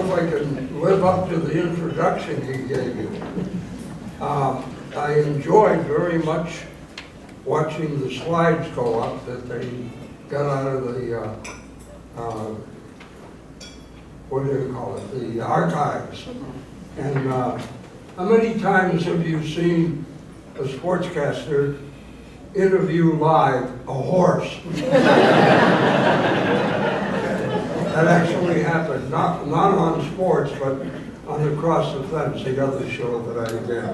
know if I can live up to the introduction he gave you. I enjoyed very much watching the slides go up that they got out of the, what do you call it, the archives. And how many times have you seen a sportscaster interview live a horse? That actually happened, not on sports, but on Across the Fence, the other show that I did.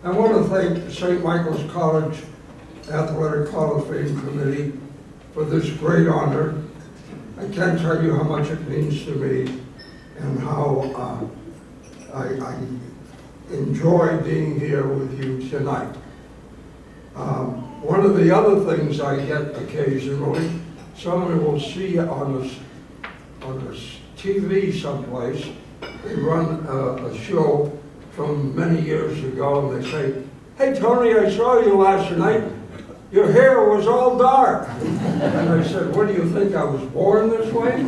I want to thank St. Michael's College Athletic Hall of Fame Committee for this great honor. I can't tell you how much it means to me and how I enjoy being here with you tonight. One of the other things I get occasionally, someone will see on this TV someplace, they run a show from many years ago, and they say, "Hey Tony, I saw you last night. Your hair was all dark." And I said, "What do you think, I was born this way?"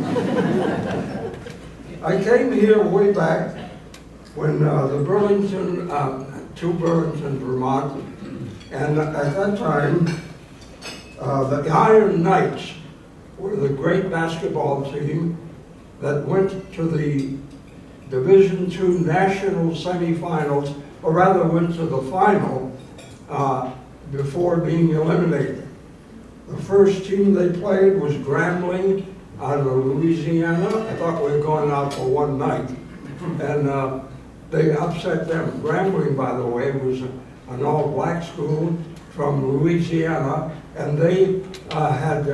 I came here way back when the Burlington, to Burlington, Vermont, and at that time, the Iron Knights were the great basketball team that went to the Division II national semifinals, or rather went to the final before being eliminated. The first team they played was Grambling out of Louisiana. I thought we were going out for one night. And they upset them. Grambling, by the way, was an all-black school from Louisiana, and they had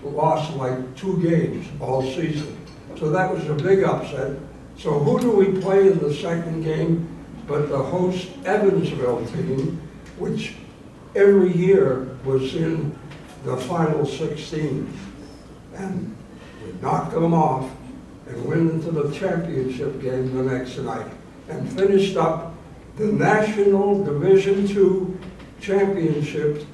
lost like 2 games all season. So that was a big upset. So who do we play in the second game but the host Evansville team, which every year was in the final 16. And we knocked them off and went into the championship game the next night and finished up the National Division II championship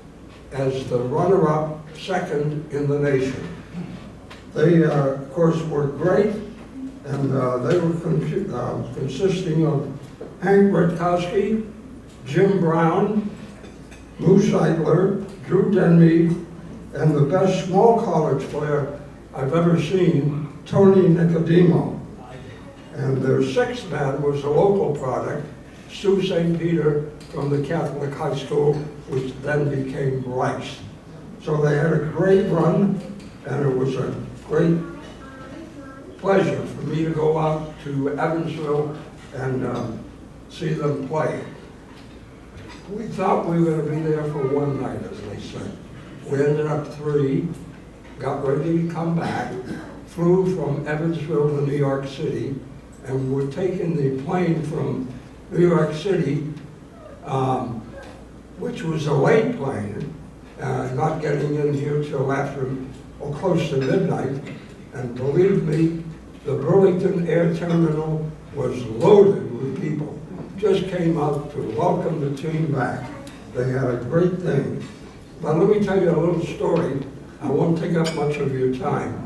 as the runner-up, second in the nation. They, of course, were great, and they were consisting of Hank Rutkowski, Jim Brown, Lou Seidler, Drew Denby, and the best small college player I've ever seen, Tony Nicodemo. And their sixth man was a local product, Stu St. Peter from the Catholic High School, which then became Rice. So they had a great run, and it was a great pleasure for me to go out to Evansville and see them play. We thought we were going to be there for one night, as they said. We ended up 3, got ready to come back, flew from Evansville to New York City, and were taking the plane from New York City, which was a late plane, not getting in here till after, or close to midnight. And believe me, the Burlington Air Terminal was loaded with people. Just came out to welcome the team back. They had a great thing. But let me tell you a little story. I won't take up much of your time.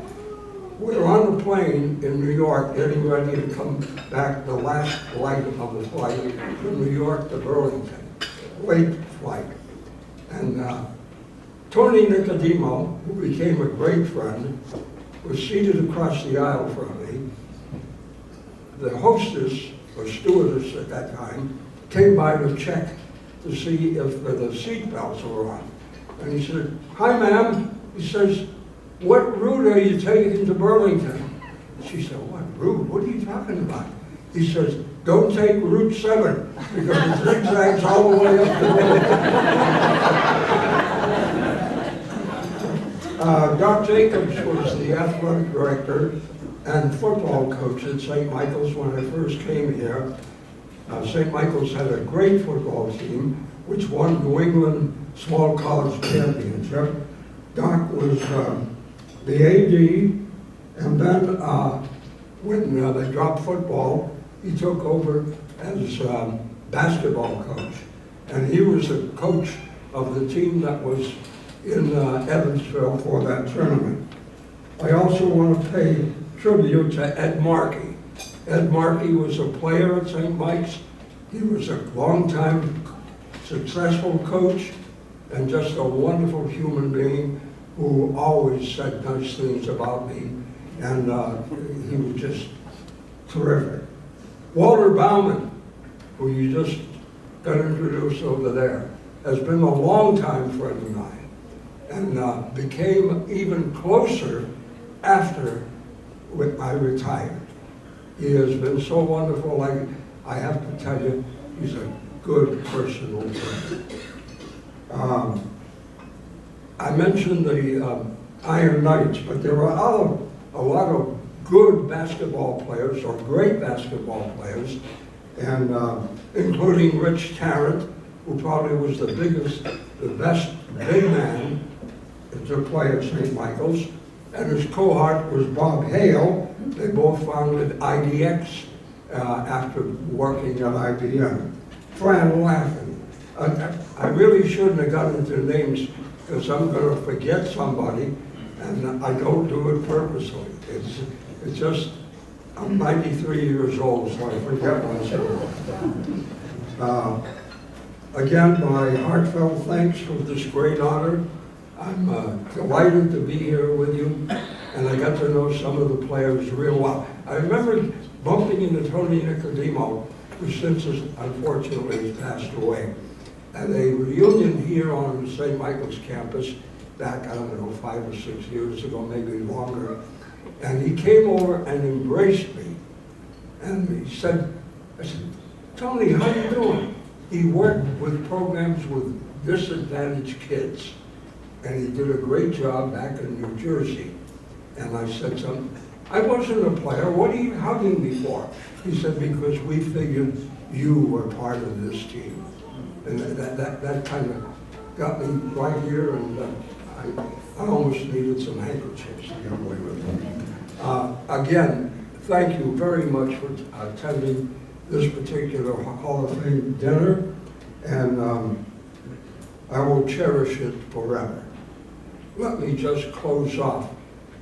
We were on the plane in New York getting ready to come back, the last flight of the flight from New York to Burlington, late flight. And Tony Nicodemo, who became a great friend, was seated across the aisle from me. The hostess, or stewardess at that time, came by to check to see if the seat belts were on. And he said, "Hi, ma'am." He says, "What route are you taking to Burlington?" She said, "What route? What are you talking about?" He says, "Don't take Route 7, because it zigzags all the way up the road." Doc Jacobs was the athletic director and football coach at St. Michael's when I first came here. St. Michael's had a great football team, which won New England Small College Championship. Doc was the AD, and then when they dropped football, he took over as basketball coach. And he was the coach of the team that was in Evansville for that tournament. I also want to pay tribute to Ed Markey. Ed Markey was a player at St. Mike's. He was a longtime successful coach and just a wonderful human being who always said nice things about me, and he was just terrific. Walter Bauman, who you just got introduced over there, has been a longtime friend of mine, and became even closer after I retired. He has been so wonderful. I have to tell you, he's a good personal friend. I mentioned the Iron Knights, but there are a lot of good basketball players, or great basketball players, and including Rich Tarrant, who probably was the best big man to play at St. Michael's, and his cohort was Bob Hale. They both founded IDX after working at IBM. Fran Laughlin. I really shouldn't have gotten into names because I'm going to forget somebody, and I don't do it purposely. It's just, I'm 93 years old, so I forget myself. Again, my heartfelt thanks for this great honor. I'm delighted to be here with you, and I got to know some of the players real well. I remember bumping into Tony Nicodemo, who since unfortunately has passed away, at a reunion here on the St. Michael's campus back, I don't know, 5 or 6 years ago, maybe longer. And he came over and embraced me. And he said, I said, Tony, how you doing? He worked with programs with disadvantaged kids. And he did a great job back in New Jersey. And I said something, I wasn't a player, what are you hugging me for? He said, because we figured you were part of this team. And that kind of got me right here, and I almost needed some handkerchiefs to get away with it. Again, thank you very much for attending this particular Hall of Fame dinner, and I will cherish it forever. Let me just close off,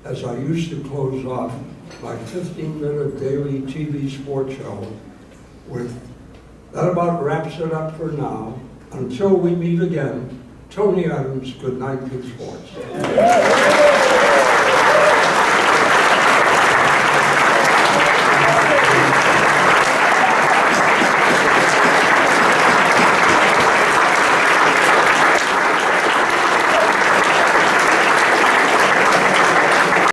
as I used to close off my 15-minute daily TV sports show with, that about wraps it up for now. Until we meet again, Tony Adams, good night, good sports.